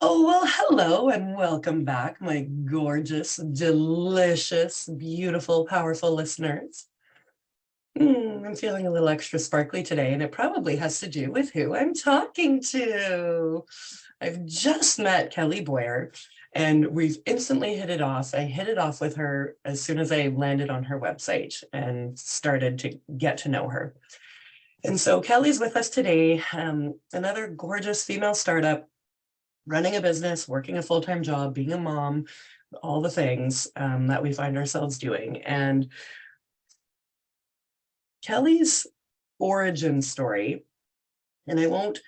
Oh, well, hello and welcome back, my gorgeous, delicious, beautiful, powerful listeners. I'm feeling a little extra sparkly today, and it probably has to do with who I'm talking to. I've just met Kelly Boyer, and we've instantly hit it off. I hit it off with her as soon as I landed on her website and started to get to know her. And so Kelly's with us today, another gorgeous female startup running a business, working a full-time job, being a mom, all the things that we find ourselves doing. And Kelly's origin story, and I won't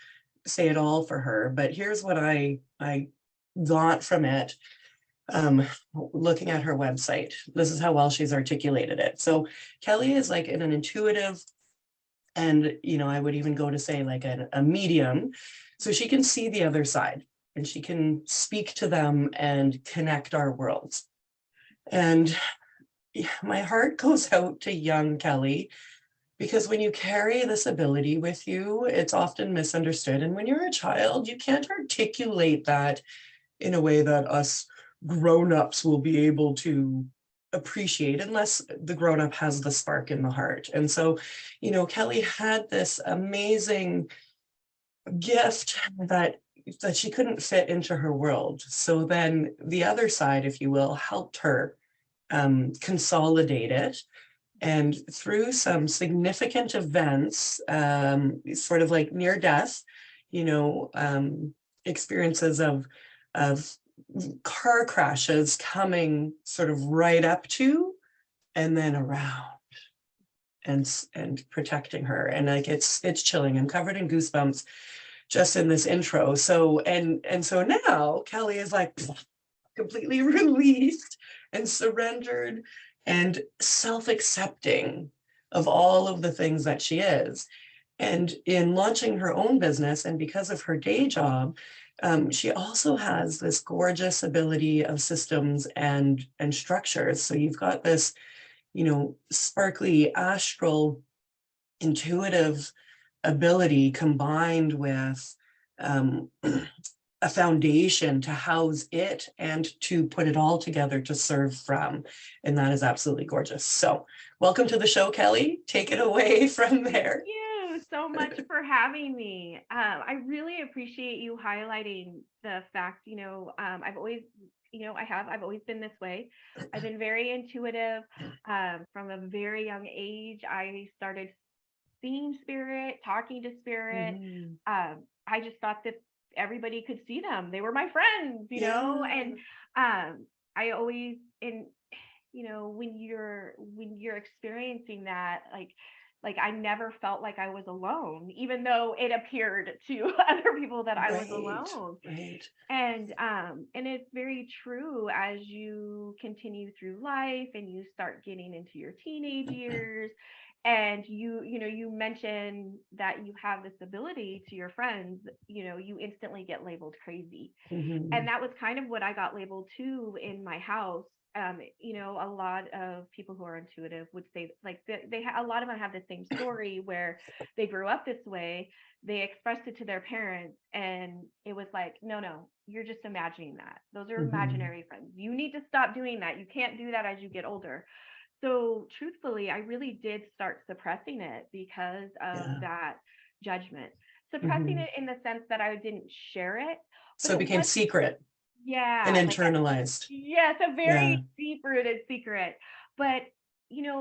say it all for her, but here's what I got from it looking at her website. This is how well she's articulated it. So Kelly is like an intuitive, and I would even go to say like a medium, so she can see the other side and she can speak to them and connect our worlds. And my heart goes out to young Kelly, because when you carry this ability with you, it's often misunderstood. And when you're a child, you can't articulate that in a way that us grown-ups will be able to appreciate unless the grown-up has the spark in the heart. And so, Kelly had this amazing gift that she couldn't fit into her world. So then the other side, if you will, helped her consolidate it. And through some significant events, sort of like near death, experiences of car crashes coming sort of right up to and then around and protecting her. And like it's chilling. I'm covered in goosebumps just in this intro. So so now Kelly is like completely released and surrendered and self-accepting of all of the things that she is. And in launching her own business, and because of her day job, she also has this gorgeous ability of systems and structures. So you've got this, sparkly astral intuitive ability combined with a foundation to house it and to put it all together to serve from. And that is absolutely gorgeous. So welcome to the show, Kelly. Take it away from there. Thank you so much for having me. I really appreciate you highlighting the fact, I've always been this way. I've been very intuitive. From a very young age, I started seeing spirit, talking to spirit. Mhm. I just thought that everybody could see them. They were my friends, and Yeah. I always, when you're experiencing that, like I never felt like I was alone, even though it appeared to other people that I was Right. alone. Right. And it's very true as you continue through life and you start getting into your teenage years, and you mentioned that you have this ability to your friends, you instantly get labeled crazy. And Mhm. that was kind of what I got labeled too in my house. A lot of people who are intuitive would say like a lot of them have the same story where they grew up this way, they expressed it to their parents, and it was like, no, no, you're just imagining that. Those are Mhm. imaginary friends. You need to stop doing that. You can't do that as you get older. So truthfully, I really did start suppressing it because of Yeah. that judgment. Suppressing Mhm. it in the sense that I didn't share it, but So it it became was, secret and yeah, like a, internalized. yes, a Yeah. very deep rooted secret. But,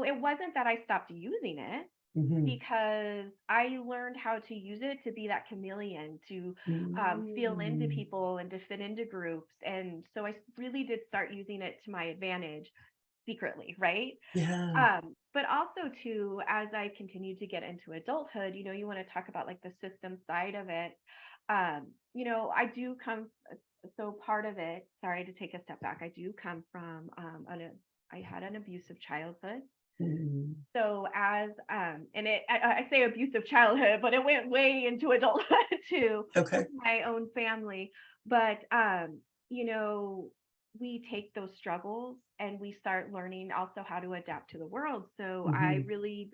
it wasn't that I stopped using it, Mhm. because I learned how to use it to be that chameleon, to feel into Mm. people and to fit into groups. And so I really did start using it to my advantage secretly, right? Yeah. But also too, as I continue to get into adulthood, you want to talk about like the system side of it. I do come, so part of it, sorry to take a step back, I do come from I had an abusive childhood. Mhm. So as and I say abusive childhood, but it went way into adulthood too with Okay. my own family. But you know, we take those struggles and we start learning also how to adapt to the world. So I Mhm. really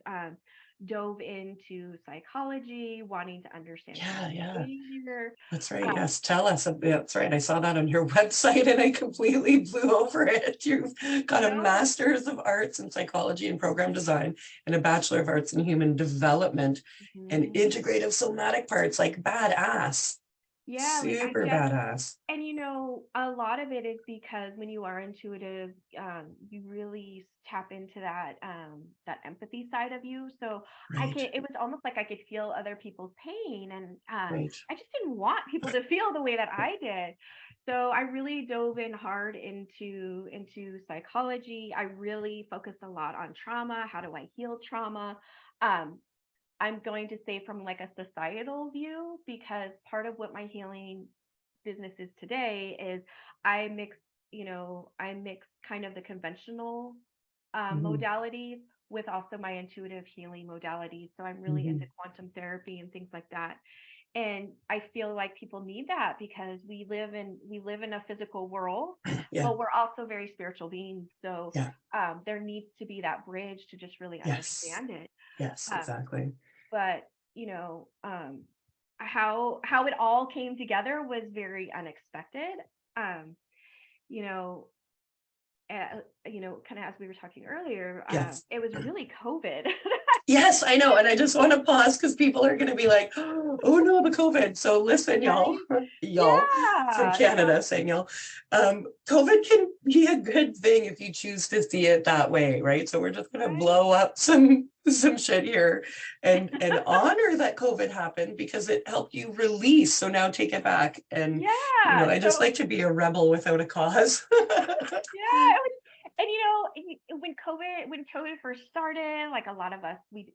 dove into psychology, wanting to understand human Yeah. Yeah. behavior. here. That's right. Yes. Tell us. That's right. I saw that on your website and I completely blew over it. You've got a No. master's of arts in psychology and program design and a bachelor of arts in human development and Mhm. integrative somatic parts, like badass, Yeah, like I super just, badass. and a lot of it is because when you are intuitive, you really tap into that empathy side of you. So Right. it was almost like I could feel other people's pain, and Right. I just didn't want people to feel the way that I did. So I really dove in hard into psychology. I really focused a lot on trauma. How do I heal trauma? Um, I'm going to say from like a societal view, because part of what my healing business is today is I mix, I mix kind of the conventional Mhm. modalities with also my intuitive healing modalities. So I'm really into Mhm. quantum therapy and things like that. And I feel like people need that because we live in a physical world, Yeah. but we're also very spiritual beings. So Yeah. there needs to be that bridge to just really Yes. understand it. Yes, Um, exactly. but how it all came together was very unexpected. um you know kind of as we were talking earlier, Yes. it was really COVID. Yes, I know. And I just want to pause because people are going to be like, oh no, the COVID. So listen, y'all, Right. y'all from Yeah, Canada saying y'all, COVID can be a good thing if you choose to see it that way, right? So we're just going to right. blow up some shit here and honor that COVID happened because it helped you release. So now take it back. And, Yeah, I just so like to be a rebel without a cause. yeah, and when COVID first started, like a lot of us, we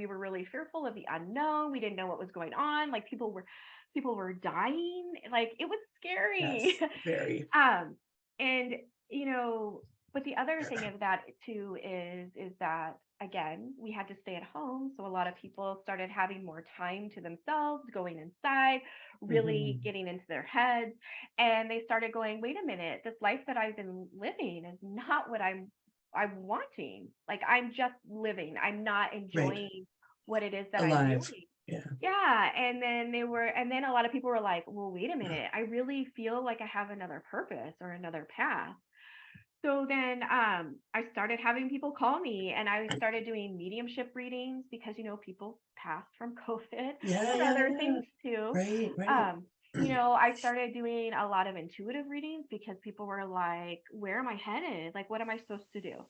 were really fearful of the unknown. We didn't know what was going on. Like people were dying. Like it was scary. Yes, very. um, and you know, but the other thing of that too is that again, we had to stay at home, so a lot of people started having more time to themselves, going inside, really Mhm. getting into their heads, and they started going, wait a minute, this life that I've been living is not what I'm wanting. Like I'm just living. I'm not Right. enjoying what it is that I'm Alive. doing. Yeah. Yeah. And then a lot of people were like, well, wait a minute. I really feel like I have another purpose or another path. So then I started having people call me, and I started doing mediumship readings because, people passed from COVID Yeah, and yeah, other yeah. things too. Right, right. Um, I started doing a lot of intuitive readings because people were like, where am I headed? Like, what am I supposed to do?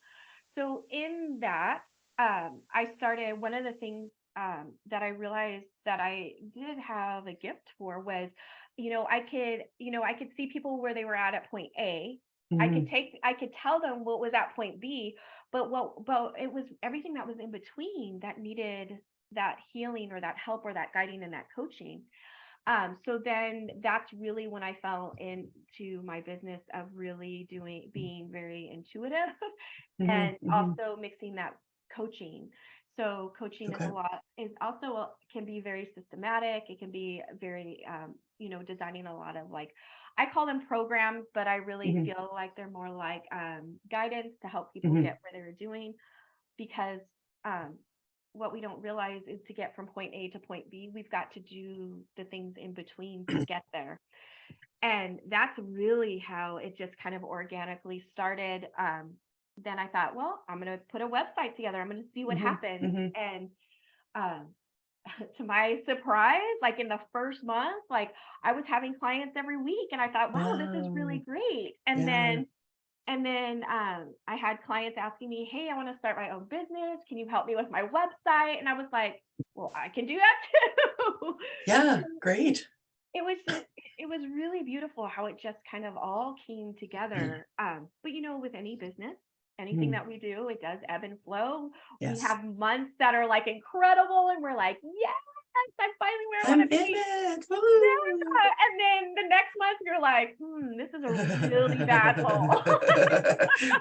So in that, I started one of the things that I realized that I did have a gift for was, I could see people where they were at point A. Mhm. I could tell them what was at point B, but it was everything that was in between that needed that healing or that help or that guiding and that coaching. So then that's really when I fell into my business of really being very intuitive Mhm. and Mhm. also mixing that coaching. So coaching Okay. is also can be very systematic. It can be very, designing a lot of like, I call them programs, but I really Mhm. feel like they're more like guidance to help people Mhm. get where they're doing, because um, what we don't realize is to get from point A to point B, we've got to do the things in between to get there. And that's really how it just kind of organically started. Then I thought, well, I'm going to put a website together. I'm going to see what Mhm. happens. Mhm. And um, to my surprise, like in the first month, like I was having clients every week, and I thought, wow, this is really Wow. great. Yeah. And then I had clients asking me, hey, I want to start my own business. Can you help me with my website? And I was like, well, I can do that too. Yeah. Great. it was just it was really beautiful how it just kind of all came together. But with any business, anything Mhm. that we do, it does ebb and flow. We Yes. have months that are like incredible, and we're like, yes, I'm finally where I want I'm to in be. it. Woo. Yeah. And then the next month you're like, this is a really bad hole.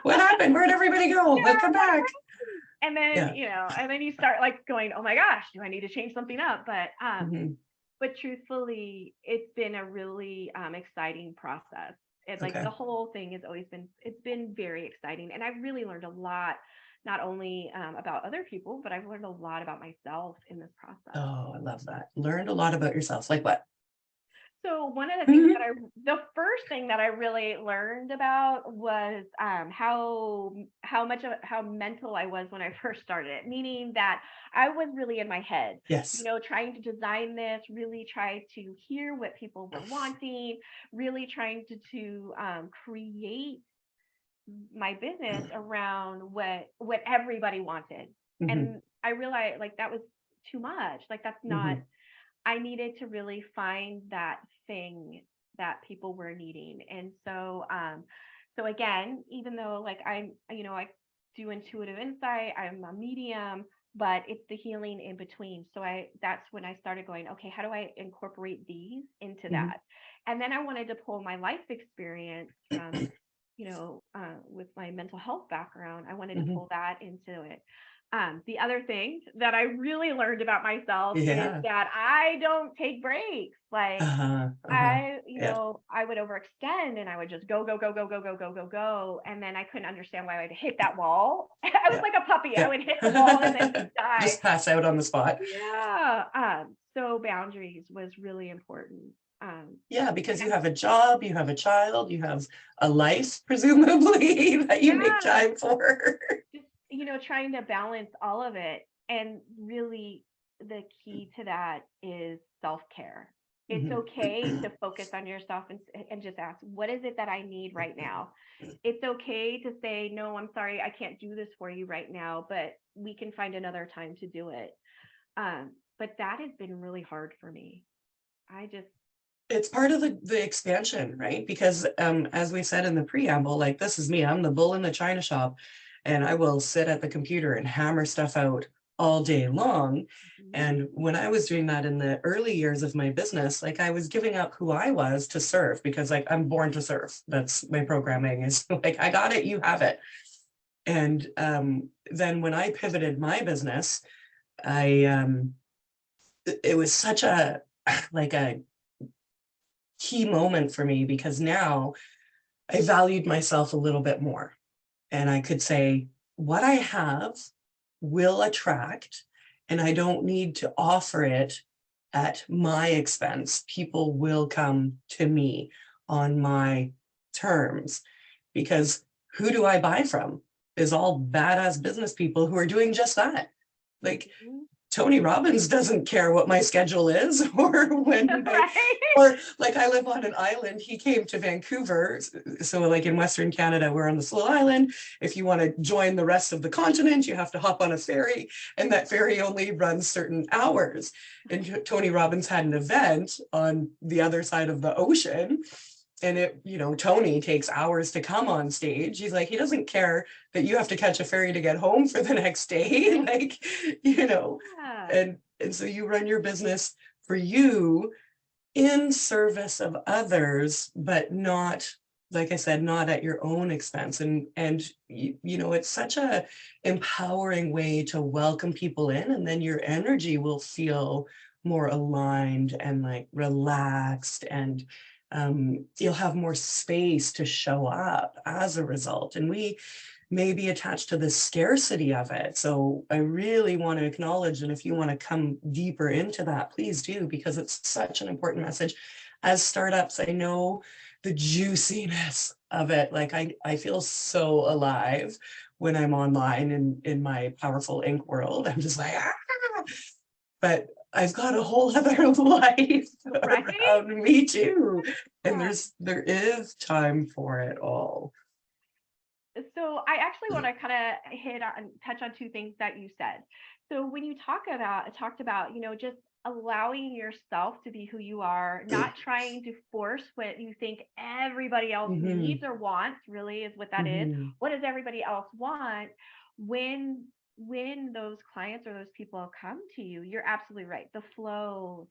What happened? Where'd everybody go? Yeah, Welcome like, back. and then Yeah. you start like going, oh my gosh, do I need to change something up? Mhm. But truthfully, it's been a really exciting process. It like Okay. the whole thing has always been it's been very exciting, and I've really learned a lot, not only about other people, but I've learned a lot about myself in this process. Oh, I love that. Learned a lot about yourself. Like what? So one of the things that the first thing that I really learned about was how mental I was when I first started it, meaning that I was really in my head, Yes. trying to design this, really try to hear what people were wanting, really trying to create my business around what everybody wanted. And I realized like that was too much. Like that's not, I needed to really find that thing that people were needing. And so again, even though like I do intuitive insight, I'm a medium, but it's the healing in between. So that's when I started going, okay, how do I incorporate these into that? And then I wanted to pull my life experience from, with my mental health background, I wanted to pull that into it. The other thing that I really learned about myself is Yeah. that I don't take breaks. Like Yeah. I would overextend and I would just go, go, go, go, go, go, go, go, go. And then I couldn't understand why I would hit that wall. I was Yeah. like a puppy. I Yeah. would hit the wall and then just die. Just pass out on the spot. Yeah. So boundaries was really important. Yeah, because you have a job, you have a child, you have a life, presumably, that you make Yeah. time for. Just, trying to balance all of it. And really, the key to that is self-care. It's okay to focus on yourself and just ask, what is it that I need right now? It's okay to say, no, I'm sorry, I can't do this for you right now, but we can find another time to do it. But that has been really hard for me. It's part of the expansion, right? Because as we said in the preamble, like this is me, I'm the bull in the china shop, and I will sit at the computer and hammer stuff out all day long. And when I was doing that in the early years of my business, like I was giving up who I was to serve, because like I'm born to serve. That's my programming, is like, I got it, you have it. And then when I pivoted my business, it was such a like a key moment for me, because now I valued myself a little bit more. And I could say, what I have will attract, and I don't need to offer it at my expense. People will come to me on my terms, because who do I buy from? Is all badass business people who are doing just that. Like Tony Robbins doesn't care what my schedule is or when or like I live on an island. He came to Vancouver. So like in Western Canada, we're on this little island. If you want to join the rest of the continent, you have to hop on a ferry, and that ferry only runs certain hours. And Tony Robbins had an event on the other side of the ocean. And Tony takes hours to come on stage. He's like, he doesn't care that you have to catch a ferry to get home for the next day. Like, and so you run your business for you in service of others, but not, like I said, not at your own expense. And it's such a empowering way to welcome people in, and then your energy will feel more aligned and like relaxed, and you'll have more space to show up as a result. And we may be attached to the scarcity of it. So I really want to acknowledge, and if you want to come deeper into that, please do, because it's such an important message. As startups, I know the juiciness of it. Like I feel so alive when I'm online in my powerful ink world. I'm just like, but I've got a whole other life around me too. And there is time for it all. So I actually want to kind of touch on two things that you said. So when you talked about, just allowing yourself to be who you are, not trying to force what you think everybody else needs or wants, really is what that is. What does everybody else want? When those clients or those people come to you, you're absolutely right. The flow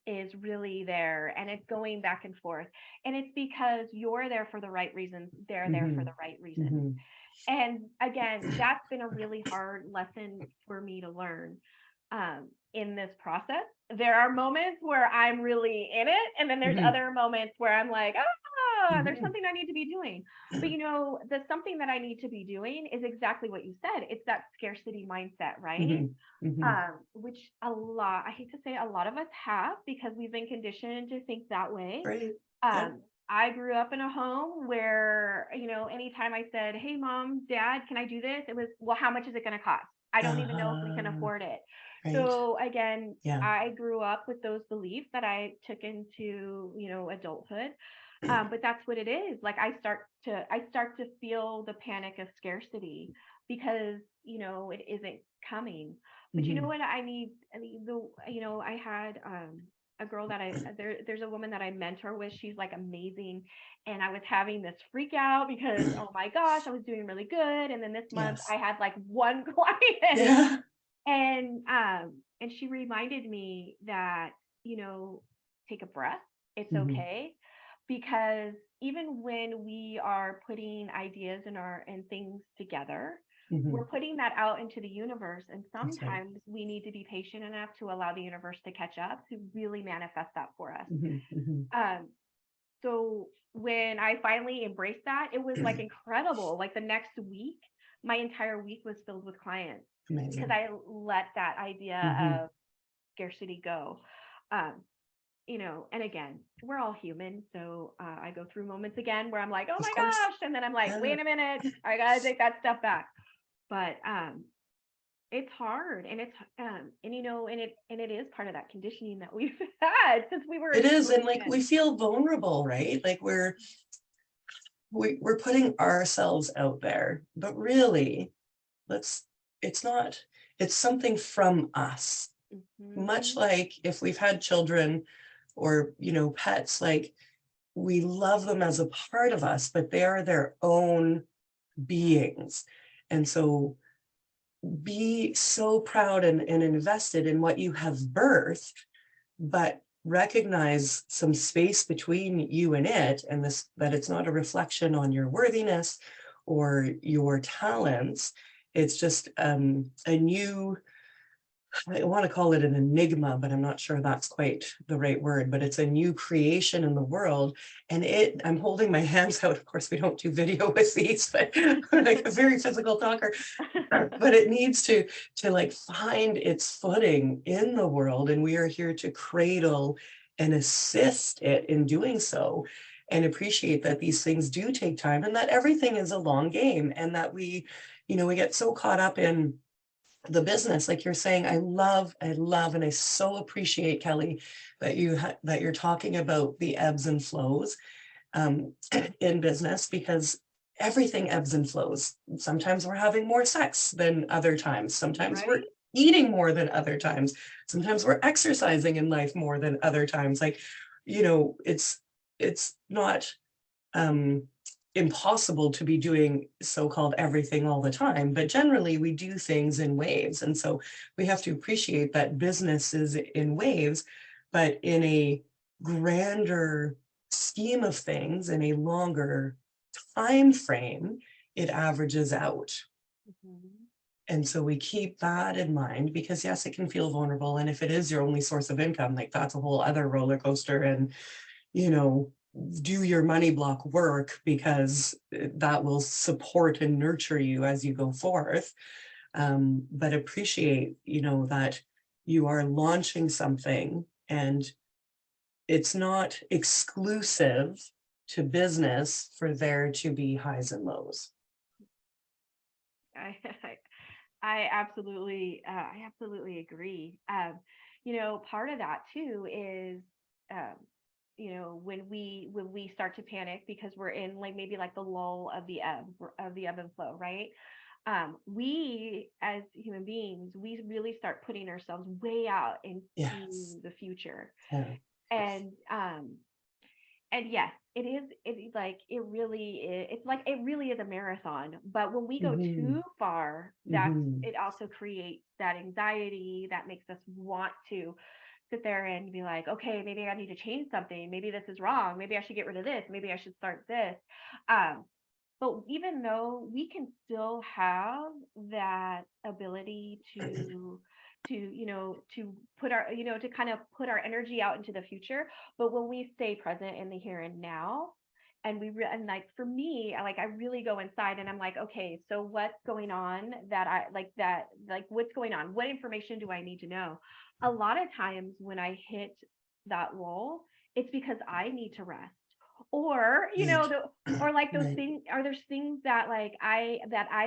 is really there, and it's going back and forth, and it's because you're there for the right reasons, they're there for the right reasons. And again, that's been a really hard lesson for me to learn in this process. There are moments where I'm really in it, and then there's other moments where I'm like, there's Mhm. something I need to be doing. But the something that I need to be doing is exactly what you said. It's that scarcity mindset, right? Mhm. Mhm. Which I hate to say, a lot of us have, because we've been conditioned to think that way. Right. Yeah. I grew up in a home where, anytime I said, "Hey, mom, dad, can I do this?" It was, "Well, how much is it going to cost? I don't even know if we can Uh-huh. afford it." Right. So again, Yeah. I grew up with those beliefs that I took into, adulthood. But that's what it is. Like I start to feel the panic of scarcity because, it isn't coming. But you know Mhm. what I need the I had a girl that there's a woman that I mentor with. She's like amazing. And I was having this freak out because, oh my gosh, I was doing really good. And then this month Yes. I had like one client, Yeah. and she reminded me that, take a breath. It's Mhm. okay, because even when we are putting ideas and things together, we're Mhm. putting that out into the universe, and That's right. sometimes we need to be patient enough to allow the universe to catch up to really manifest that for us. Mhm. Mhm. um so when I finally embraced that, it was like incredible. Like the next week, my entire week was filled with clients because Amazing. I let that idea Mhm. of scarcity go. Um, and again, we're all human. So I go through moments again where I'm like, oh Of my course. gosh. And then I'm like, Yeah. wait a minute, I gotta take that step back. But it's hard, and it is part of that conditioning that we've had since we were It is. And like children. we feel vulnerable, right? Like we're putting ourselves out there, but really, let's it's not, it's something from us. Much Hmm. like if we've had children or, pets, like we love them as a part of us, but they are their own beings. And so be so proud and invested in what you have birthed, but recognize some space between you and it, and this, that it's not a reflection on your worthiness or your talents. It's just a new, I want to call it an enigma, but I'm not sure that's quite the right word, but it's a new creation in the world. And I'm holding my hands out. Of course, we don't do video with these, but like a very physical talker, but it needs to like find its footing in the world. And we are here to cradle and assist it in doing so, and appreciate that these things do take time and that everything is a long game, and that we get so caught up in the business, like you're saying. I love, and I so appreciate, Kelly, that that you're talking about the ebbs and flows in business, because everything ebbs and flows. Sometimes we're having more sex than other times. Sometimes we're Right. eating more than other times. Sometimes we're exercising in life more than other times. Like, it's not um, impossible to be doing so-called everything all the time, but generally we do things in waves. And so we have to appreciate that business is in waves, but in a grander scheme of things, in a longer time frame, it averages out. Mhm. And so we keep that in mind, because yes, it can feel vulnerable. And if it is your only source of income, like that's a whole other roller coaster. And you know, do your money block work, because that will support and nurture you as you go forth. But appreciate, that you are launching something, and it's not exclusive to business for there to be highs and lows. I, I absolutely agree. Part of that too is, um, when we start to panic because we're in like maybe like the lull of the ebb and flow, right? We as human beings, we really start putting ourselves way out Yes. into the future, Yeah. and and yes, it like it really is, it's like it really is a marathon. But when we go Hmm. too far, that's Hmm. it also creates that anxiety that makes us want to sit there and be like, okay, maybe I need to change something, maybe this is wrong, maybe I should get rid of this, maybe I should start this. um but even though we can still have that ability to put our, to kind of put our energy out into the future, but when we stay present in the here and now, And and like for me, I really go inside and I'm like, okay, so what's going on what's going on? What information do I need to know? A lot of times when I hit that lull, it's because I need to rest. Or, Right. or like those Right. things, are there's things that I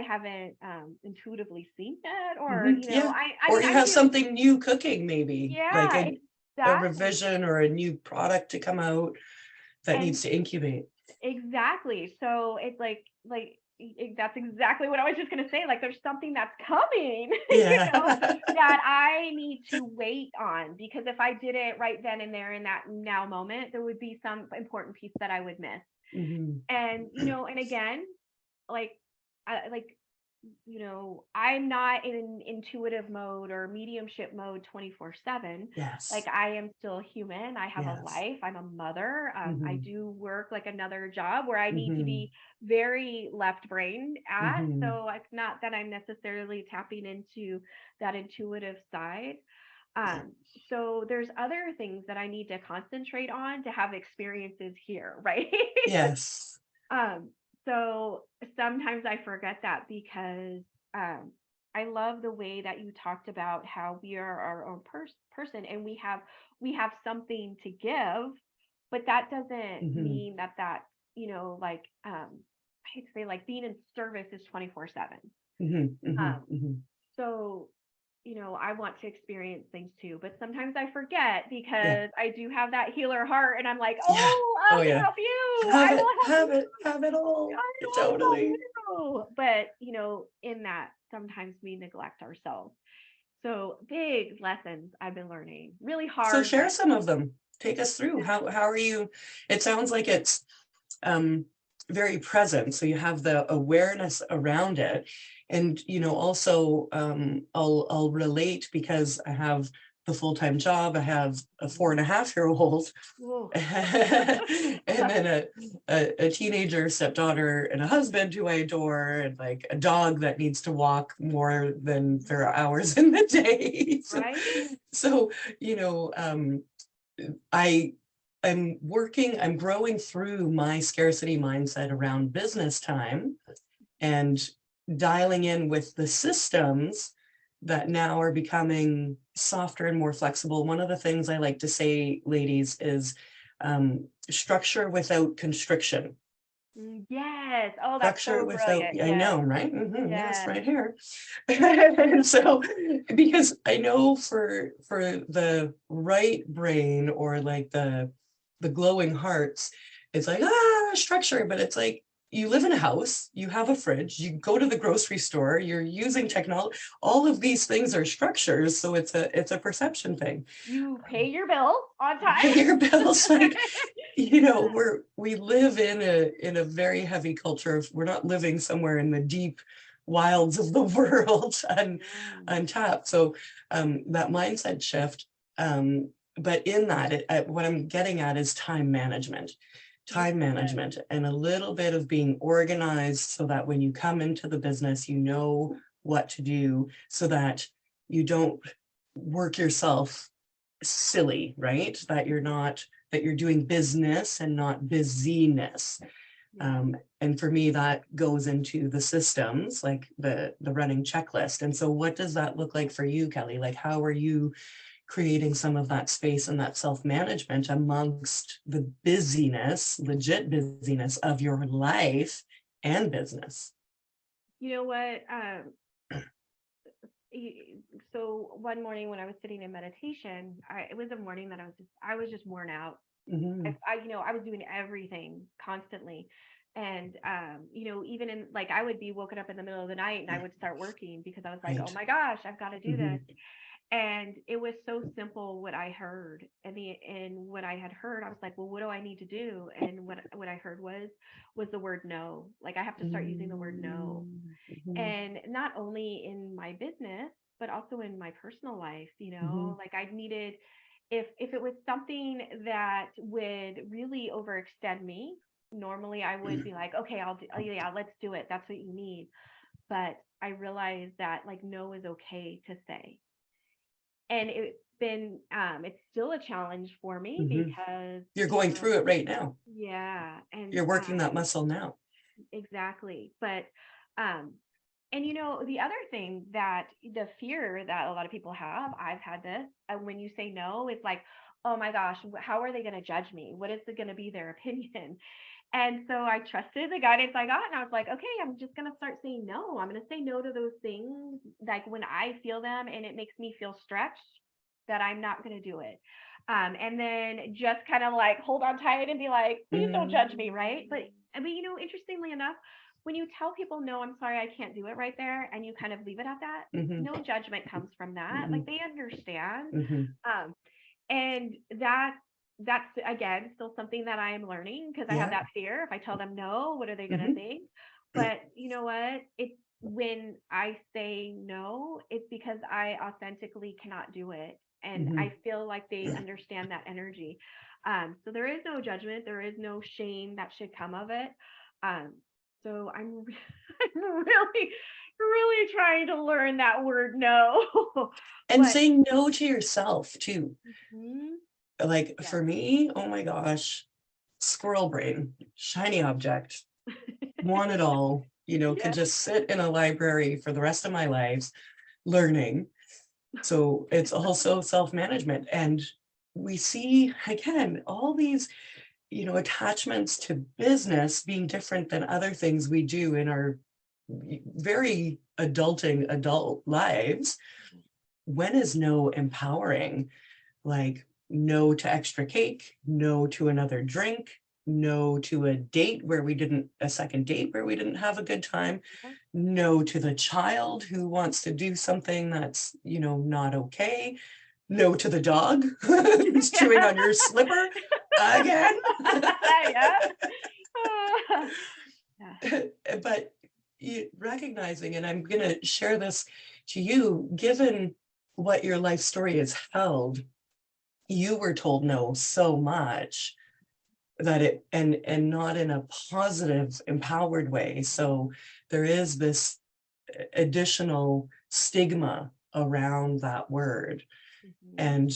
haven't intuitively seen yet, or Yeah. I Or mean you I have feel, something new cooking, maybe like yeah, a exactly. revision or a new product to come out that And needs to incubate. exactly. So it's that's exactly what I was just going to say. Like there's something that's coming, Yeah. that I need to wait on, because if I did it right then and there in that now moment, there would be some important piece that I would miss. Mhm. And and again, like like I'm not in intuitive mode or mediumship mode 24/7. Like Yes. I am still human. I have a Yes. life. I'm a mother. I Hmm. do work like another job where I need to Hmm. be very left brain at. Hmm. So it's not that I'm necessarily tapping into that intuitive side. Um, so there's other things that I need to concentrate on to have experiences here, right? Yes. Um, so sometimes I forget that, because um, I love the way that you talked about how we are our own person, and we have something to give, but that doesn't Hmm. mean that I hate to say, like, being in service is 24/7. Hmm. Hmm. Um, Hmm. so I want to experience things too, but sometimes I forget Yeah. because I do have that healer heart, and I'm like, Yeah. oh, Oh I can yeah. help you. Have I it. will help Have you. it. Have it all. I want to help Totally. you. But, in that, sometimes we neglect ourselves. So big lessons I've been learning, really So hard, share but some of them. Take us through. How are you? It sounds like it's um very present. So you have the awareness around it. And also I'll relate because I have the full-time job. I have a 4.5-year-old whoa. and then a teenager stepdaughter and a husband who I adore, and like a dog that needs to walk more than there are hours in the day. So, Right? so you know, I I'm growing through my scarcity mindset around business time and dialing in with the systems that now are becoming softer and more flexible. One of the things I like to say, ladies, is structure without constriction. Yes. Oh, that's Structure so without, brilliant. I Yes. know, right? Yes, Yes. right here. And so, because I know for the right brain, or like the glowing hearts, it's like structure, but it's like you live in a house, you have a fridge, you go to the grocery store, you're using technology. All of these things are structures, so it's a perception thing. You pay your bills on You time. pay your bills, like we live in a very heavy culture of, we're not living somewhere in the deep wilds of the world Yeah. untapped. So that mindset shift, but in that what I'm getting at is time Yes. management and a little bit of being organized, so that when you come into the business you know what to do, so that you don't work yourself silly, right? That you're doing business and not busyness. Yeah. And for me, that goes into the systems, like the running checklist. And so what does that look like for you, Kelly? Like, how are you creating some of that space and that self-management amongst the busyness, legit busyness of your life and business? You know what? So one morning when I was sitting in meditation, it was a morning that I was just worn out. Mhm. I was doing everything constantly. And even in, like, I would be woken up in the middle of the night and I would start working because I was like, oh Right. my gosh, I've got to do this. Mhm. And it was so simple what I heard. And what I had heard, I was like, well, what do I need to do? And what I heard was the word no. Like, I have to start using the word no. Mhm. And not only in my business, but also in my personal life. Mhm. Like, I needed, if it was something that would really overextend me, normally I would be like, okay, I'll do, oh, yeah, let's do it, that's what you need. But I realized that, like, no is okay to say. And it's still a challenge for me Mhm. because You're going through it right now. Yeah. And You're working that muscle now. exactly. But and the other thing, that the fear that a lot of people have, I've had this, when you say no, it's like, oh my gosh, how are they going to judge me? What is going to be their opinion? And so I trusted the guidance I got, and I was like, okay, I'm just going to start saying no. I'm going to say no to those things, like when I feel them and it makes me feel stretched, that I'm not going to do it. And then just kind of like hold on tight and be like, please don't judge me, right? But I mean, interestingly enough, when you tell people, no, I'm sorry, I can't do it right there, and you kind of leave it at that, no judgment comes from that. Like, they understand. Um, and that's again still something that I am learning, because I have that fear. If I tell them no, what are they going to think? But you know what? It's when I say no, it's because I authentically cannot do it. And I feel like they understand that energy. So there is no judgment, there is no shame that should come of it. Um, so I'm, I'm really, really trying to learn that word no. And But saying no to yourself too. mhm, Like yeah. for me, oh my gosh, squirrel brain, shiny object, want it all, Yeah. could just sit in a library for the rest of my lives learning. So it's also self-management. And we see again all these, attachments to business being different than other things we do in our very adult lives. When is no empowering? Like no to extra cake, no to another drink, no to a second date where we didn't have a good time, no to the child who wants to do something that's, not okay, no to the dog who's chewing on your slipper again. Yeah. But recognizing, and I'm going to share this to you, given what your life story has held, you were told no so much that and not in a positive, empowered way. So there is this additional stigma around that word. And,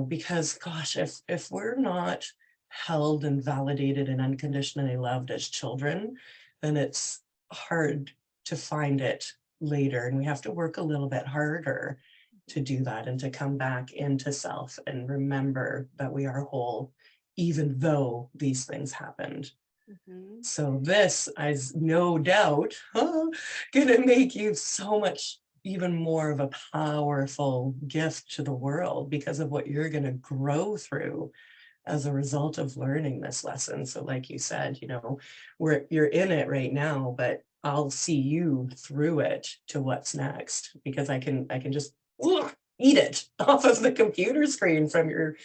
because gosh, if we're not held and validated and unconditionally loved as children, then it's hard to find it later. And we have to work a little bit harder to do that and to come back into self and remember that we are whole, even though these things happened. So this is no doubt gonna make you so much even more of a powerful gift to the world because of what you're gonna grow through as a result of learning this lesson. So like you said, you're in it right now, but I'll see you through it to what's next, because I can just eat it off of the computer screen from your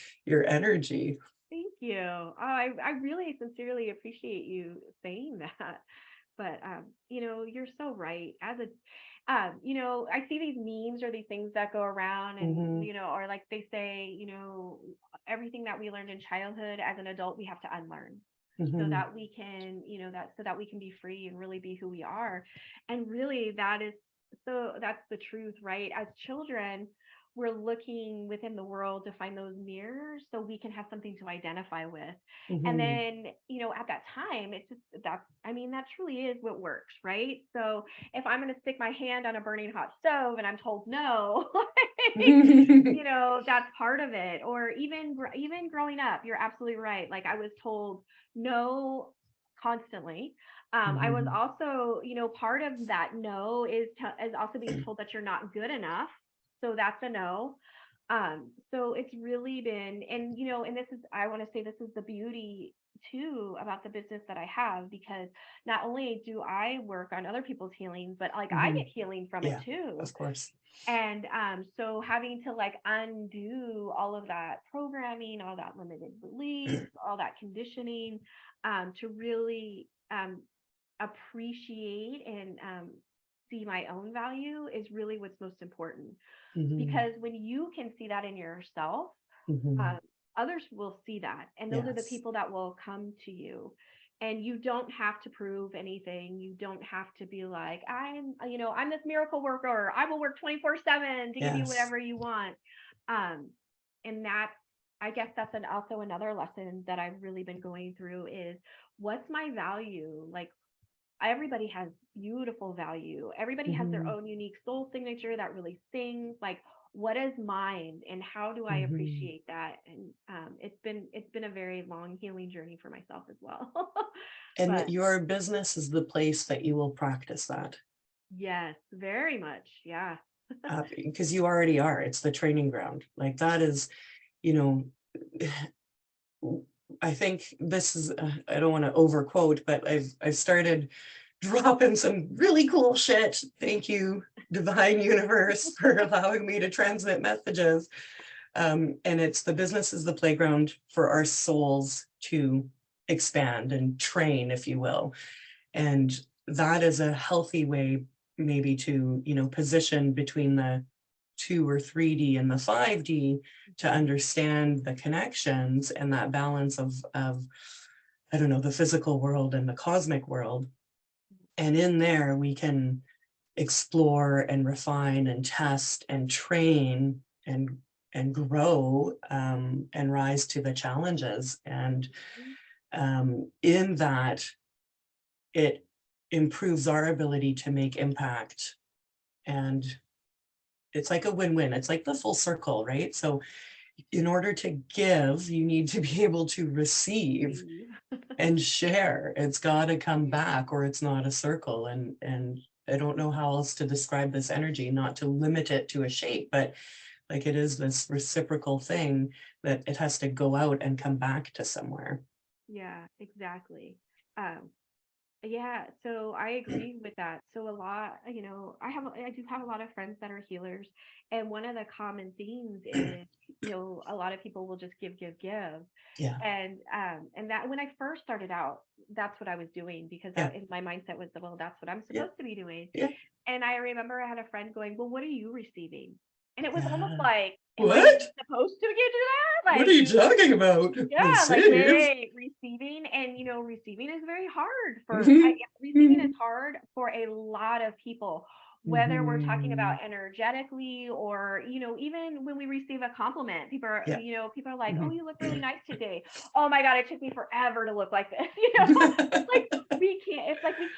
energy. Thank you. Oh, I really sincerely appreciate you saying that. But you're so right. As a I see these memes or these things that go around, and or like they say, everything that we learned in childhood as an adult we have to unlearn, so that we can, so that we can be free and really be who we are. And really that's the truth, right? As children, we're looking within the world to find those mirrors so we can have something to identify with. And then, at that time, it's just that truly is what works, right? So if I'm going to stick my hand on a burning hot stove and I'm told no, that's part of it. Or even growing up, you're absolutely right. Like, I was told no constantly. I was also, part of that no is also being told that you're not good enough. So that's a no. So it's really been, and this is, I want to say, this is the beauty too about the business that I have, because not only do I work on other people's healing, but like I get healing from it too. Of course. And so having to like undo all of that programming, all that limited beliefs, all that conditioning, to really appreciate and see my own value is really what's most important. Because when you can see that in yourself, others will see that, and those are the people that will come to you. And you don't have to prove anything. You don't have to be like, I'm this miracle worker, or I will work 24/7 to give you whatever you want. And I guess that's also another lesson that I've really been going through is what's my value? Like everybody has beautiful value. Everybody has their Hmm. own unique soul signature that really sings. Like what is mine and how do I Hmm. appreciate that? And it's been a very long healing journey for myself as well. And But your business is the place that you will practice that, yes, very much. Yeah. because you already are. It's the training ground. Like that is, you know, I think this is, I don't want to overquote, but I've started dropping some really cool shit. Thank you, Divine Universe, for allowing me to transmit messages. And it's the business is the playground for our souls to expand and train, if you will. And that is a healthy way maybe to, you know, position between the 2 or 3D and the 5D to Mhm. understand the connections and that balance of I don't know, the physical world and the cosmic world. And in there we can explore and refine and test and train and grow, and rise to the challenges. And in that, it improves our ability to make impact. And it's like a win-win. It's like the full circle, right? So in order to give, you need to be able to receive Receive. and share. It's got to come Yeah. back or it's not a circle. And I don't know how else to describe this energy, not to limit it to a shape, but like it is this reciprocal thing that it has to go out and come back to somewhere. Yeah, exactly. Um, Yeah, so I agree with that. So a lot, I do have a lot of friends that are healers, and one of the common themes is, a lot of people will just give, give, give. Yeah, And that when I first started out, that's what I was doing because yeah, in my mindset was, well, that's what I'm yeah, supposed to be doing. yeah, And I remember I had a friend going, well, what are you receiving? And it was almost yeah. like, am I What? even supposed to get to that? What are Like, you talking about? yeah, like Save. wait, receiving, and receiving is very hard Mhm, receiving is mhm, hard for a lot of people, whether we're talking about mhm. energetically or even when we receive a compliment, Yeah. people are like, oh, Mhm. you look really nice today. Oh my God, it took me forever to look like this. Like we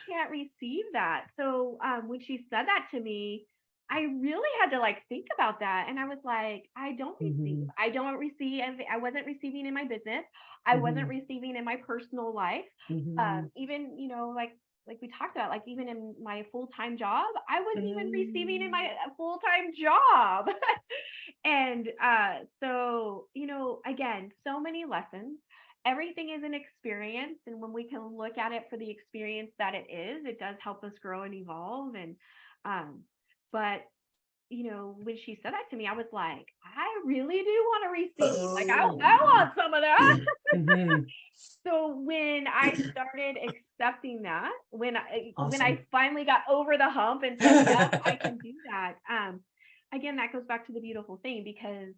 can't receive that. So when she said that to me, I really had to like think about that. And I was like, I don't receive. Mhm, I don't receive. I wasn't receiving in my business. I wasn't mhm, receiving in my personal life. mhm, Even, like we talked about, like even in my full-time job, I wasn't even receiving in my mhm. full-time job. And so, again, so many lessons. Everything is an experience. And when we can look at it for the experience that it is, it does help us grow and evolve. And um, but when she said that to me, I was like, I really do want to receive. Like, I Oh. want some of that. Mhm. So when I started accepting that, when I Awesome. finally got over the hump and said, "Yep, I can do that." Again, that goes back to the beautiful thing because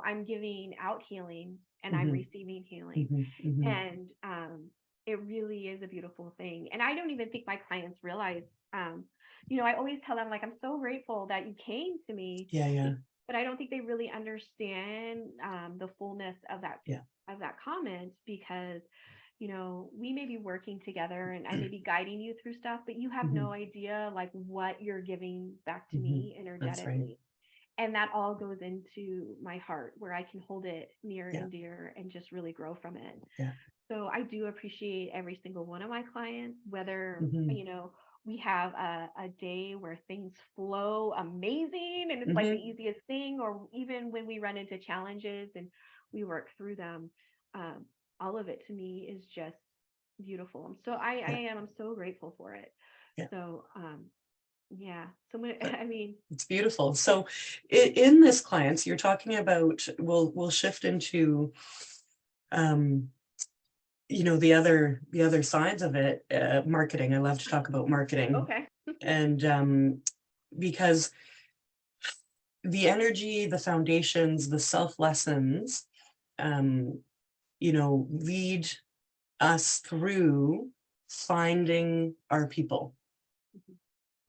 I'm giving out healing and I'm Mhm, receiving healing, mhm, mhm. and it really is a beautiful thing. And I don't even think my clients realize. I always tell them like, I'm so grateful that you came to me, Yeah, yeah, but I don't think they really understand the fullness yeah. of that comment because we may be working together and I may be guiding you through stuff, but you have no Mhm, idea like what you're giving back to mhm. me That's right. energetically. And that all goes into my heart where I can hold it near Yeah, and dear and just really grow from it. yeah. So I do appreciate every single one of my clients, whether, Mhm, we have a day where things flow amazing and it's like the mhm. easiest thing, or even when we run into challenges and we work through them. Um, all of it to me is just beautiful. Yeah, I'm so grateful for it. yeah. So, yeah. So, But I mean, it's beautiful. So in this clients, you're talking about, we'll shift into um the other sides of it, marketing. I love to talk about marketing. okay. And because the energy, the foundations, the self lessons, um, lead us through finding our people.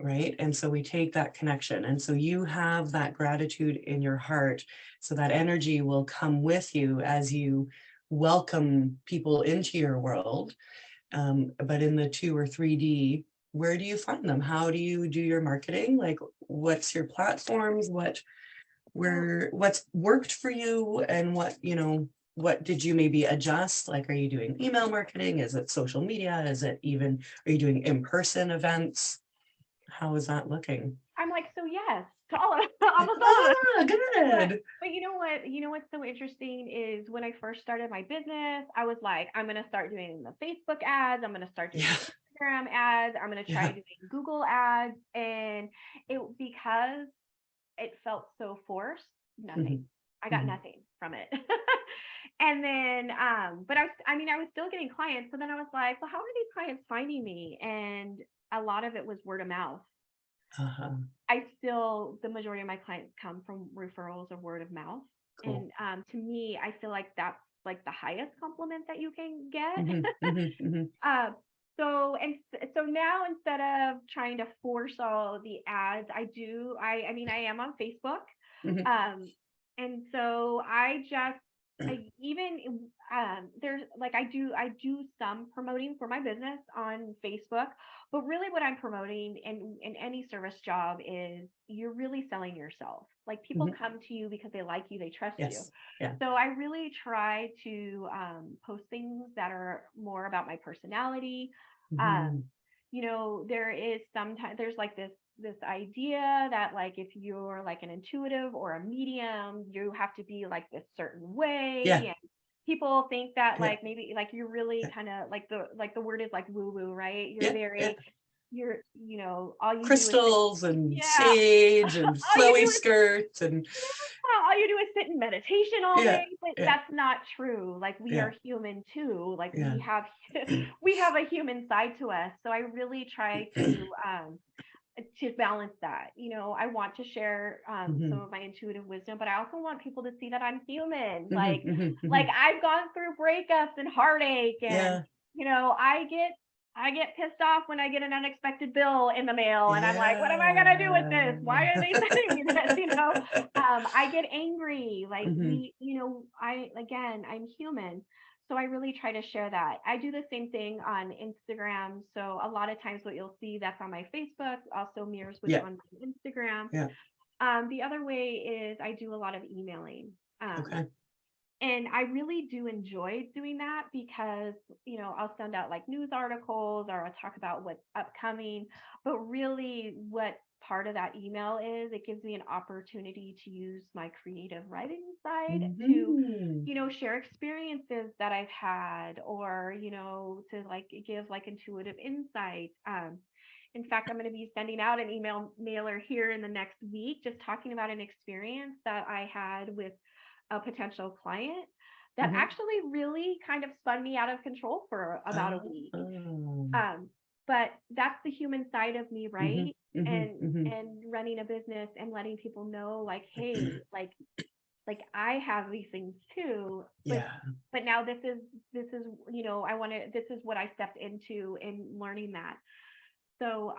right? And so we take that connection. And so you have that gratitude in your heart. So that energy will come with you as you welcome people into your world. But in the 2 or 3D, where do you find them? How do you do your marketing? Like, what's your platforms? What's worked for you, and what did you maybe adjust? Like, are you doing email marketing? Is it social media? Are you doing in-person events? How is that looking? I'm like, so yes, to all of almost all of Ah, it. good. But you know what? You know what's so interesting is when I first started my business, I was like, I'm gonna start doing the Facebook ads, I'm gonna start doing Yeah, the Instagram ads, I'm gonna try yeah. doing Google ads, and it because it felt so forced, nothing. Mhm, I got mhm. nothing from it. And then but I mean I was still getting clients. So then I was like, well, how are these clients finding me? And a lot of it was word of mouth. Uh-huh. The majority of my clients come from referrals or word of mouth. Cool. And to me, I feel like that's like the highest compliment that you can get. Mhm, mhm, mhm, uh, so now instead of trying to force all the ads, I mean, I am on Facebook. mhm. Um, and so even there's like I do some promoting for my business on Facebook, but really what I'm promoting in any service job is you're really selling yourself. Like people Mhm. come to you because they like you, they trust you. Yes. Yeah. So I really try to post things that are more about my personality. Um, Mhm. there is sometimes there's like this idea that like if you're like an intuitive or a medium, you have to be like this certain way. Yeah. And people think that Yeah. like maybe like you're really Yeah. kind of like the word is like woo woo, right? Yeah. Yeah. You're all you do is sit, Crystals and yeah, sage and all you flowy do is skirts and all you do is sit in meditation all yeah. day, but Yeah. that's not true. Like we Yeah. are human too. Like Yeah. we have a human side to us. So I really try to balance that. I want to share some Mhm, of my intuitive wisdom, but I also want people to see that I'm human. mhm, mhm, Like mhm. I've gone through breakups and heartache, and Yeah. I get pissed off when I get an unexpected bill in the mail, and I'm like, what am I gonna do with this? Why are they Yeah. sending me this? I get angry. Like Mhm. I'm human. So I really try to share that. I do the same thing on Instagram. So a lot of times what you'll see that's on my Facebook also mirrors what's Yeah. on my Instagram. Yeah. The other way is I do a lot of emailing. Okay. And I really do enjoy doing that because, I'll send out like news articles or I'll talk about what's upcoming. But really, what part of that email is, it gives me an opportunity to use my creative writing side to, Mhm. share experiences that I've had or, to like give like intuitive insight. In fact, I'm going to be sending out an email mailer here in the next week, just talking about an experience that I had with a potential client that Mhm. actually really kind of spun me out of control for about a week. Oh. Um, but that's the human side of me, Mhm, right? mhm, And mhm. and running a business and letting people know, like, hey, like I have these things too, but Yeah. now this is I want to this is what I stepped into in learning that. So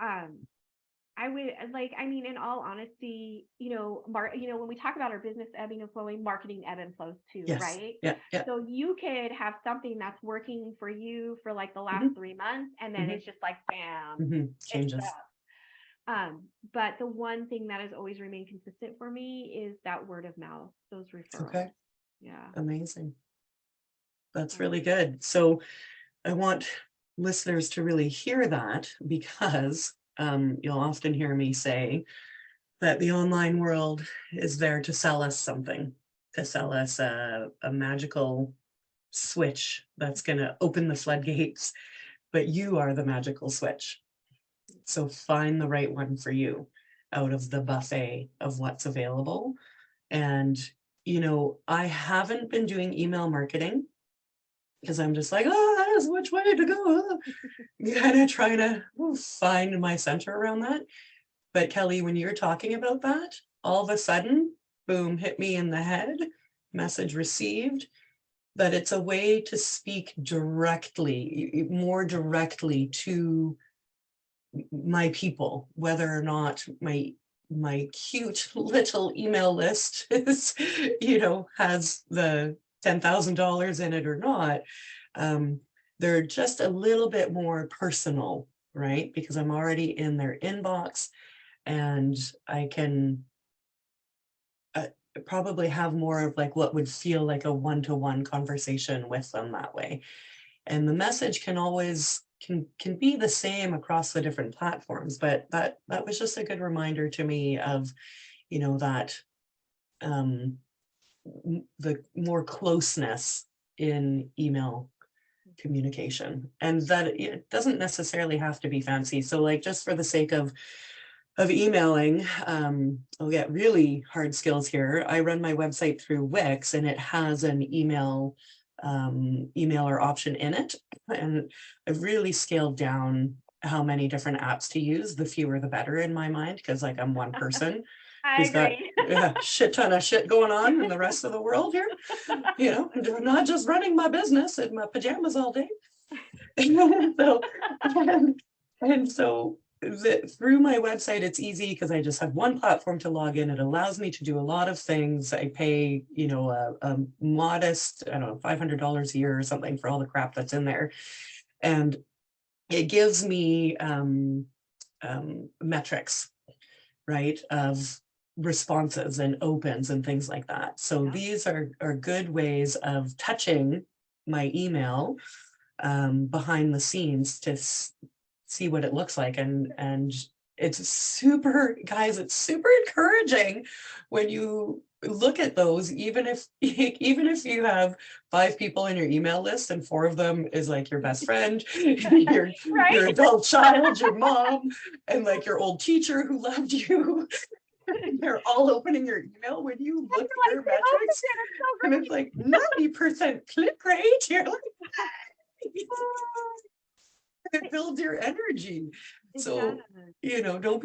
I would I mean, in all honesty, when we talk about our business ebbing and flowing, marketing ebb and flows too, Yes. right? Yeah. Yeah. So you could have something that's working for you for like the last Mhm, 3 months, and then mhm, it's just like bam, mhm. it Changes. stops. But the one thing that has always remained consistent for me is that word of mouth, those referrals. Okay. Yeah. Amazing. That's Um, really good. So I want listeners to really hear that because you'll often hear me say that the online world is there to sell us something, to sell us a magical switch that's going to open the floodgates, but you are the magical switch. So find the right one for you out of the buffet of what's available. And, I haven't been doing email marketing because I'm just like, oh, that's which way to go. Kind of trying to find my center around that. But Kelly, when you're talking about that, all of a sudden, boom, hit me in the head, message received, that it's a way to speak directly, more directly to my people, whether or not my cute little email list is, has the $10,000 in it or not. They're just a little bit more personal, right? Because I'm already in their inbox, and I can probably have more of like what would feel like a one-to-one conversation with them that way. And the message can always can be the same across the different platforms, but that was just a good reminder to me of, that the more closeness in email communication, and that it doesn't necessarily have to be fancy. So like, just for the sake of emailing, I'll get really hard skills here. I run my website through Wix, and it has an emailer option in it. And I've really scaled down how many different apps to use. The fewer the better in my mind, because like I'm one person I who's got agree. a shit ton of shit going on in the rest of the world here. I'm not just running my business in my pajamas all day. so, and so through my website, it's easy because I just have one platform to log in. It allows me to do a lot of things. I pay, a modest, I don't know, $500 a year or something for all the crap that's in there. And it gives me metrics, right, of responses and opens and things like that. So Yeah. these are good ways of touching my email behind the scenes to see what it looks like. And it's super, guys, it's super encouraging when you look at those, even if you have 5 people in your email list and 4 of them is like your best friend, your Right? adult child, your mom, and like your old teacher who loved you. They're all opening your email. When you look at Like, your they opened metrics, it. It's so and it's like 90% click rate, you're like, it builds your energy. It does. So, don't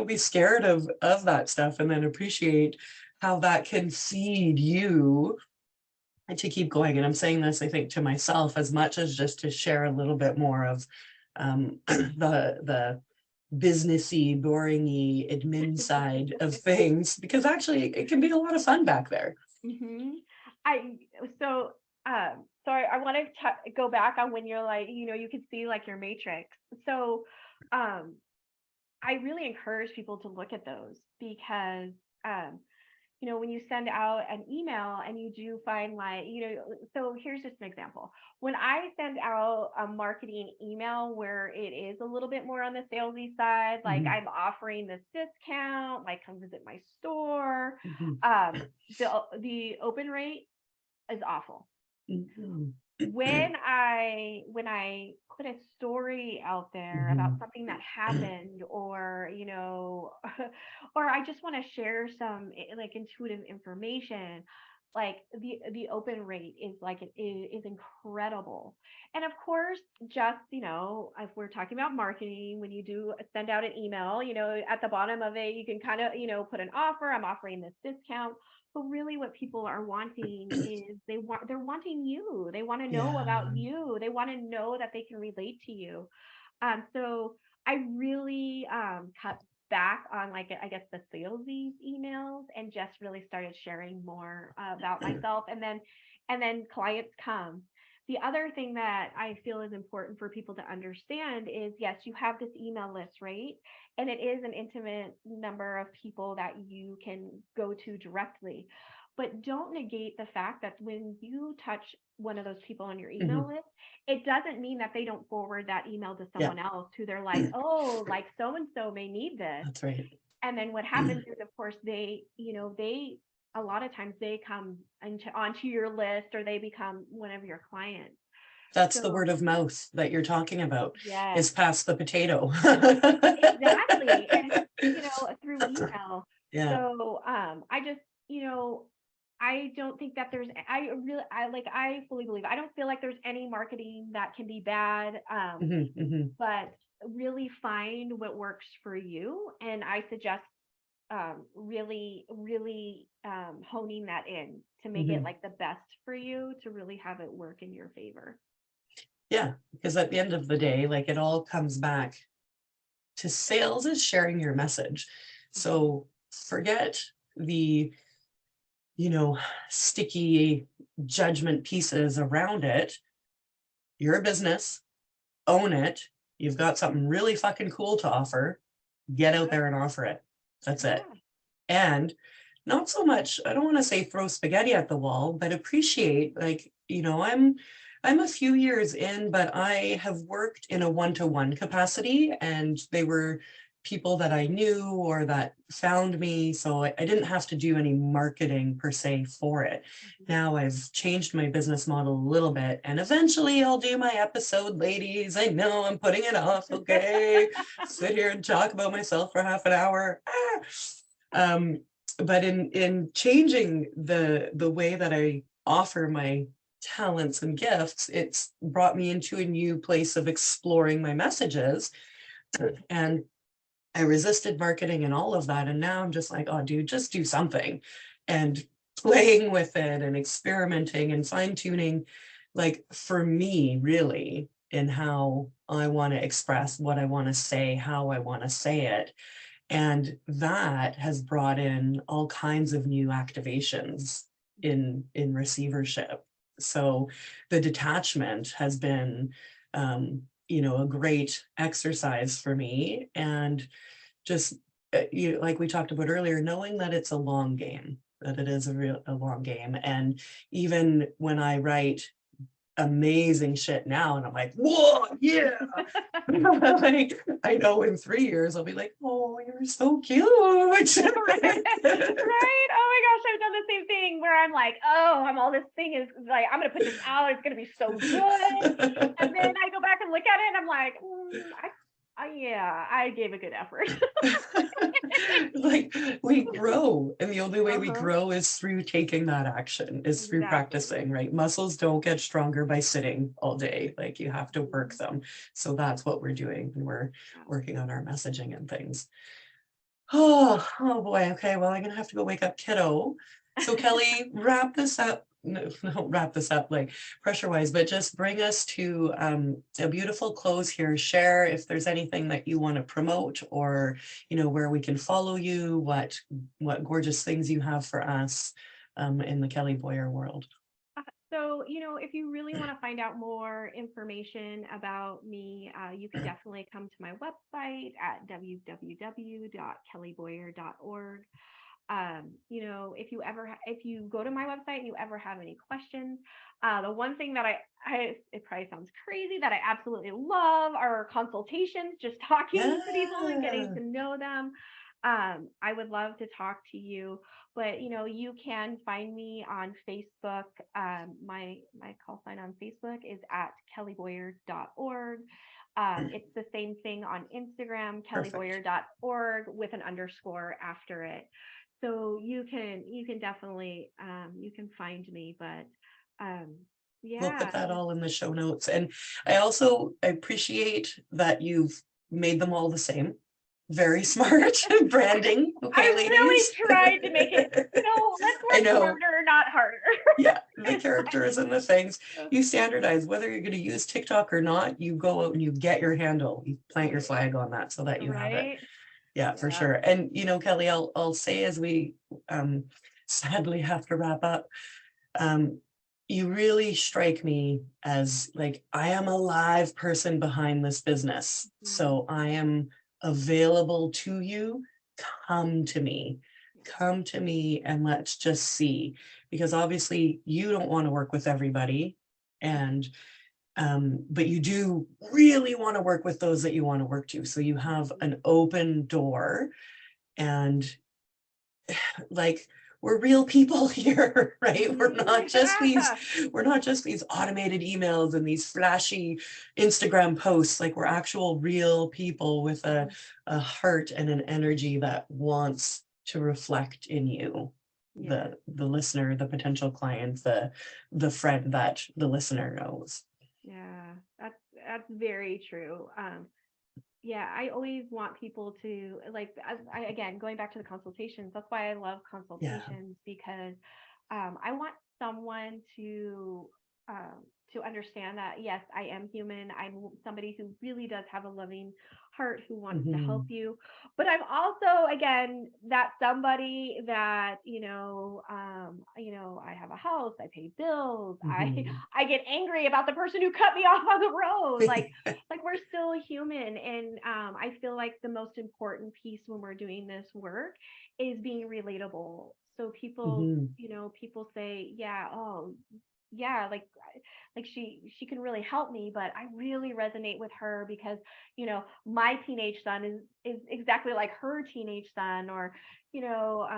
be scared of that stuff, and then appreciate how that can feed you to keep going. And I'm saying this, I think, to myself as much as just to share a little bit more of the businessy, boringy admin side of things, because actually it can be a lot of fun back there. Mm-hmm. I so I want to go back on when you're like, you can see like your matrix. So I really encourage people to look at those, because when you send out an email and you do find like, so here's just an example. When I send out a marketing email where it is a little bit more on the salesy side, like Mhm. I'm offering this discount, like come visit my store, Mhm. the open rate is awful. Mhm. When I put a story out there about Mhm. something that happened, or or I just want to share some like intuitive information, like the open rate is like is incredible. And of course, just if we're talking about marketing, when you do send out an email, at the bottom of it you can kind of put an offer. I'm offering this discount. But really what people are wanting is they're wanting you. They want to know about Yeah. you. They want to know that they can relate to you. So I really cut back on, like, I guess, the salesy emails, and just really started sharing more about myself. And then clients come. The other thing that I feel is important for people to understand is, yes, you have this email list, right? And it is an intimate number of people that you can go to directly. But don't negate the fact that when you touch one of those people on your email Mhm. list, it doesn't mean that they don't forward that email to Yeah, someone else who they're like, oh, like so and so may need this. that's right. And then what happens is, of course, they a lot of times they come onto your list, or they become one of your clients. That's the So word of mouth that you're talking about, yes, is past the potato. exactly. And through email. Yeah. So I just, I don't think that I fully believe, I don't feel like there's any marketing that can be bad. Mhm. Mhm. But really find what works for you. And I suggest really, really honing that in to make it Mhm. like the best for you, to really have it work in your favor. Yeah, because at the end of the day, like, it all comes back to sales is sharing your message. So forget the, sticky judgment pieces around it. You're a business, own it. You've got something really fucking cool to offer. Get out there and offer it. That's it. And not so much, I don't want to say throw spaghetti at the wall, but appreciate, like, I'm a few years in, but I have worked in a one-to-one capacity, and they were people that I knew or that found me. So I didn't have to do any marketing per se for it. Now I've changed my business model a little bit, and eventually I'll do my episode, ladies. I know I'm putting it off. Okay. Sit here and talk about myself for half an hour. But in changing the way that I offer my talents and gifts, it's brought me into a new place of exploring my messages. And I resisted marketing and all of that. And now I'm just like, oh, dude, just do something. And playing with it and experimenting and fine tuning, like for me, really, in how I want to express what I want to say, how I want to say it. And that has brought in all kinds of new activations in receivership. So the detachment has been, a great exercise for me. And just, like we talked about earlier, knowing that it's a long game, that it is a long game. And even when I write amazing shit now, and I'm like, whoa, yeah. Like, I know in 3 years I'll be like, oh, you're so cute. Right. Oh my gosh, I've done the same thing where I'm like, oh, all this thing is like, I'm gonna put this out, it's gonna be so good. And then I go back and look at it and I'm like, yeah, I gave a good effort. Like, we grow, and the only way we grow is through taking that action, is through practicing, right? Muscles don't get stronger by sitting all day. Like, you have to work them. So that's what we're doing when we're working on our messaging and things. Oh boy. Okay, well, I'm gonna have to go wake up kiddo. So Kelly, wrap this up. No, wrap this up like pressure wise, but just bring us to a beautiful close here. Share if there's anything that you want to promote, or where we can follow you, what gorgeous things you have for us in the Kelly Boyer world. So, if you really want to find out more information about me, you can definitely come to my website at www.kellyboyer.org. If you go to my website and you ever have any questions, the one thing that it probably sounds crazy, that I absolutely love are consultations, just talking to people and getting to know them. I would love to talk to you, but you can find me on Facebook. My call sign on Facebook is at kellyboyer.org. It's the same thing on Instagram, kellyboyer.org with an underscore after it. So you can definitely you can find me, but we'll put that all in the show notes. And I appreciate that you've made them all the same. Very smart branding. Okay, I really tried to make it, let's work smarter, not harder. Yeah, the characters and the things. You standardize whether you're going to use TikTok or not. You go out and you get your handle. You plant your flag on that so that you have it. Yeah, for sure. And Kelly, I'll say, as we sadly have to wrap up, you really strike me as like, I am a live person behind this business. So I am available to you. Come to me and let's just see, because obviously you don't want to work with everybody, and but you do really want to work with those that you want to work to. So you have an open door, and like, we're real people here, right? We're not just these automated emails and these flashy Instagram posts. Like, we're actual real people with a heart and an energy that wants to reflect in you, the listener, the potential client, the friend that the listener knows. Yeah, that's very true. I always want people to, like, again, going back to the consultations, that's why I love consultations, because I want someone to to understand that, yes, I am human. I'm somebody who really does have a loving heart, who wants to help you. But I'm also, again, that somebody that, I have a house, I pay bills, I get angry about the person who cut me off on the road. Like we're still human. And I feel like the most important piece when we're doing this work is being relatable. So people, people say, yeah, oh, yeah, like she can really help me, but I really resonate with her because my teenage son is exactly like her teenage son. Or you know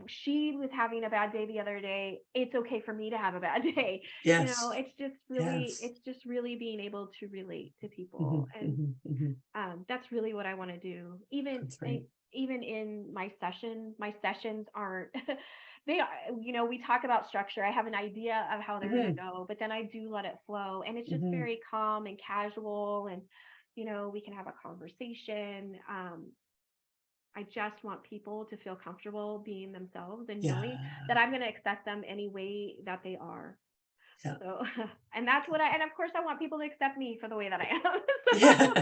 she was having a bad day the other day. It's okay for me to have a bad day. Yes. It's just really being able to relate to people. And that's really what I want to do. That's right. Even in my sessions aren't they are, we talk about structure. I have an idea of how they're going to go, but then I do let it flow, and it's just very calm and casual. And we can have a conversation. I just want people to feel comfortable being themselves and knowing that I'm going to accept them any way that they are. Yeah. So, and that's what and of course I want people to accept me for the way that I am. Yeah.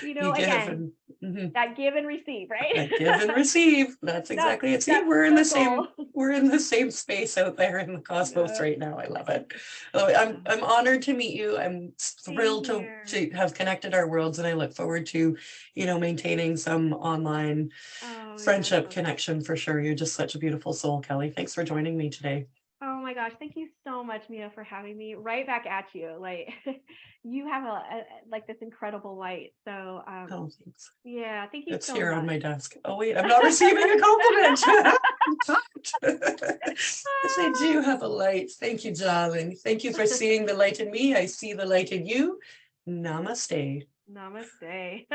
You give Again, and that give and receive, right? that give and receive. That's exactly it. See, that circle. we're in the same space out there in the cosmos right now. I love it. I'm honored to meet you. I'm thrilled to have connected our worlds, and I look forward to, maintaining some online friendship connection for sure. You're just such a beautiful soul, Kelly. Thanks for joining me today. Oh my gosh, thank you so much, Mia, for having me. Right back at you. Like you have like this incredible light. So Oh, thanks. yeah, thank you It's so here much. on my desk. Oh wait, I'm not receiving a compliment. Yes, I do have a light. Thank you, darling. Thank you for seeing the light in me. I see the light in you. Namaste. Namaste.